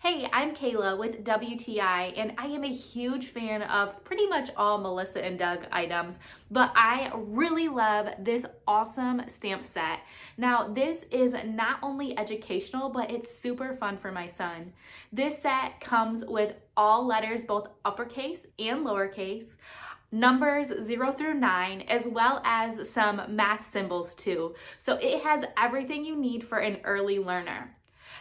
Hey, I'm Kayla with WTI, and I am a huge fan of pretty much all Melissa and Doug items, but I really love this awesome stamp set. Now, this is not only educational, but it's super fun for my son. This set comes with all letters, both uppercase and lowercase, numbers 0 through 9, as well as some math symbols too. So it has everything you need for an early learner.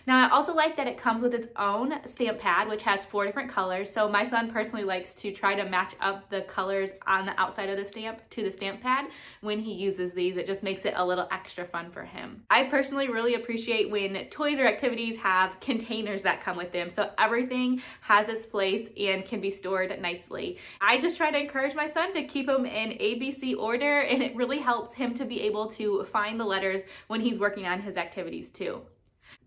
Now, I also like that it comes with its own stamp pad, which has 4 different colors. So my son personally likes to try to match up the colors on the outside of the stamp to the stamp pad when he uses these. It just makes it a little extra fun for him. I personally really appreciate when toys or activities have containers that come with them, so everything has its place and can be stored nicely. I just try to encourage my son to keep them in ABC order, and it really helps him to be able to find the letters when he's working on his activities too.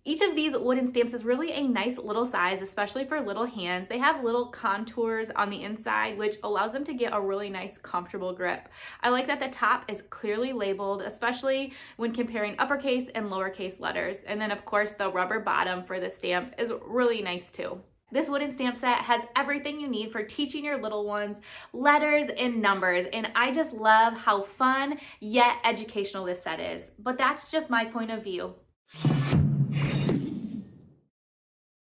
Each of these wooden stamps is really a nice little size, especially for little hands. They have little contours on the inside, which allows them to get a really nice, comfortable grip. I like that the top is clearly labeled, especially when comparing uppercase and lowercase letters. And then, of course, the rubber bottom for the stamp is really nice too. This wooden stamp set has everything you need for teaching your little ones letters and numbers, and I just love how fun yet educational this set is. But that's just my point of view.